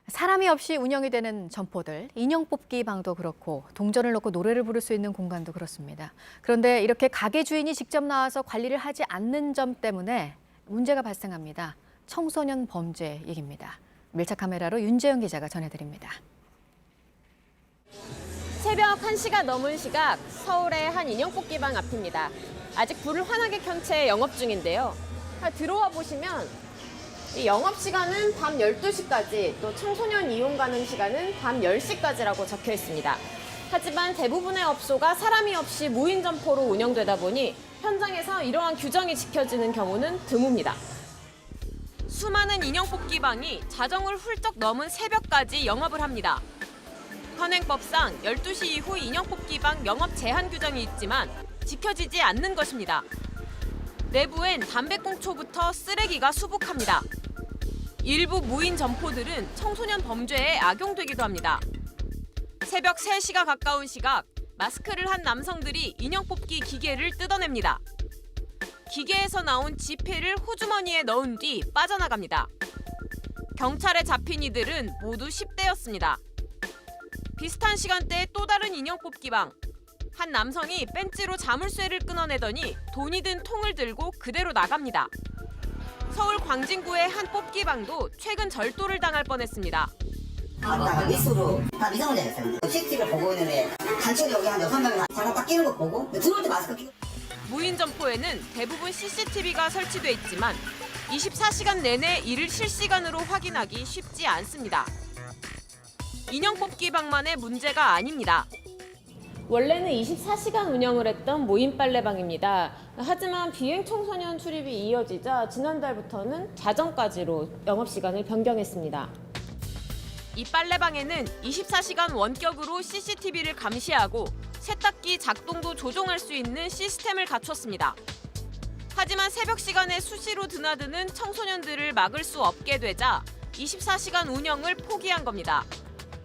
사람이 없이 운영이 되는 점포들, 인형 뽑기 방도 그렇고 동전을 넣고 노래를 부를 수 있는 공간도 그렇습니다. 그런데 이렇게 가게 주인이 직접 나와서 관리를 하지 않는 점 때문에 문제가 발생합니다. 청소년 범죄 얘기입니다. 밀착 카메라로 윤재영 기자가 전해드립니다. 새벽 1시가 넘은 시각, 서울의 한 인형 뽑기방 앞입니다. 아직 불을 환하게 켠 채 영업 중인데요. 들어와 보시면 이 영업시간은 밤 12시까지, 또 청소년 이용 가능 시간은 밤 10시까지라고 적혀 있습니다. 하지만 대부분의 업소가 사람이 없이 무인 점포로 운영되다 보니 현장에서 이러한 규정이 지켜지는 경우는 드뭅니다. 수많은 인형 뽑기방이 자정을 훌쩍 넘은 새벽까지 영업을 합니다. 현행법상 12시 이후 인형 뽑기방 영업 제한 규정이 있지만 지켜지지 않는 것입니다. 내부엔 담배꽁초부터 쓰레기가 수북합니다. 일부 무인 점포들은 청소년 범죄에 악용되기도 합니다. 새벽 3시가 가까운 시각, 마스크를 한 남성들이 인형 뽑기 기계를 뜯어냅니다. 기계에서 나온 지폐를 호주머니에 넣은 뒤 빠져나갑니다. 경찰에 잡힌 이들은 모두 10대였습니다. 비슷한 시간대에 또 다른 인형 뽑기방. 한 남성이 벤치로 자물쇠를 끊어내더니 돈이 든 통을 들고 그대로 나갑니다. 서울 광진구의 한 뽑기방도 최근 절도를 당할 뻔했습니다. 왔다가 미수로 다 미성년자였어요. CCTV를 보고 있는데 단체로 여기 한 6명이 장갑 딱 끼는 거 보고 들어올 때 마스크 끼고. 무인 점포에는 대부분 CCTV가 설치돼 있지만 24시간 내내 이를 실시간으로 확인하기 쉽지 않습니다. 인형 뽑기방만의 문제가 아닙니다. 원래는 24시간 운영을 했던 무인 빨래방입니다. 하지만 비행 청소년 출입이 이어지자 지난달부터는 자정까지로 영업시간을 변경했습니다. 이 빨래방에는 24시간 원격으로 CCTV를 감시하고 세탁기 작동도 조종할 수 있는 시스템을 갖췄습니다. 하지만 새벽 시간에 수시로 드나드는 청소년들을 막을 수 없게 되자 24시간 운영을 포기한 겁니다.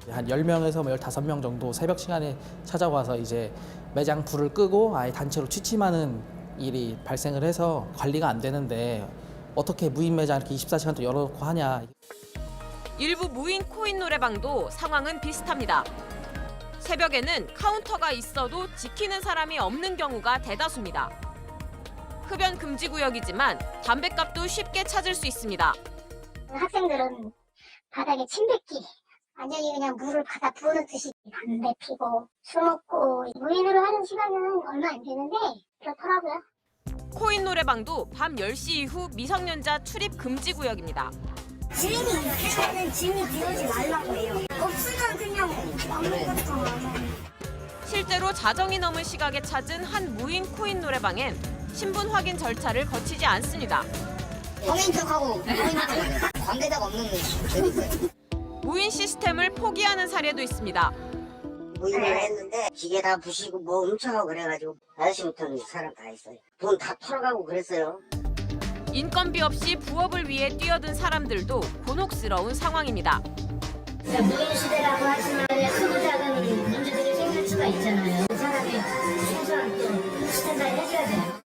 한 10명에서 15명 정도 새벽 시간에 찾아와서 이제 매장 불을 끄고 아예 단체로 취침하는 일이 발생을 해서 관리가 안 되는데 어떻게 무인 매장 이렇게 24시간 또 열어놓고 하냐. 일부 무인 코인 노래방도 상황은 비슷합니다. 새벽에는 카운터가 있어도 지키는 사람이 없는 경우가 대다수입니다. 흡연 금지 구역이지만 담뱃값도 쉽게 찾을 수 있습니다. 학생들은 바닥에 침 뱉기, 완전히 그냥 물을 받아 부어놓듯이 담배 피고 술 먹고 무인으로 하는 시간은 얼마 안 되는데 그렇더라고요. 코인 노래방도 밤 10시 이후 미성년자 출입 금지 구역입니다. 주인이 있으면 짐이 비우지 말라고 해요. 없으면 그냥 아무것도 안 해요. 실제로 자정이 넘은 시각에 찾은 한 무인 코인 노래방엔 신분 확인 절차를 거치지 않습니다. 성인 척하고 관계자가 없는 데도 있어요. 무인 시스템을 포기하는 사례도 있습니다. 무인을 했는데 기계 다 부시고 뭐 훔쳐가고 그래가지고 아저씨부터는 사람 다 있어요. 돈 다 털어가고 그랬어요. 인건비 없이 부업을 위해 뛰어든 사람들도 곤혹스러운 상황입니다. 무인 시대라고 하지만 크고 작은 문제들이 생길 수가 있잖아요. 그 사람이 최소한 또 스탠바이 해줘야 돼요.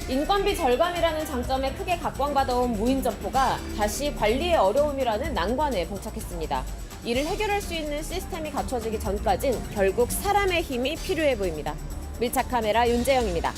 인건비 절감이라는 장점에 크게 각광받아온 무인 점포가 다시 관리의 어려움이라는 난관에 봉착했습니다. 이를 해결할 수 있는 시스템이 갖춰지기 전까진 결국 사람의 힘이 필요해 보입니다. 밀착 카메라 윤재영입니다.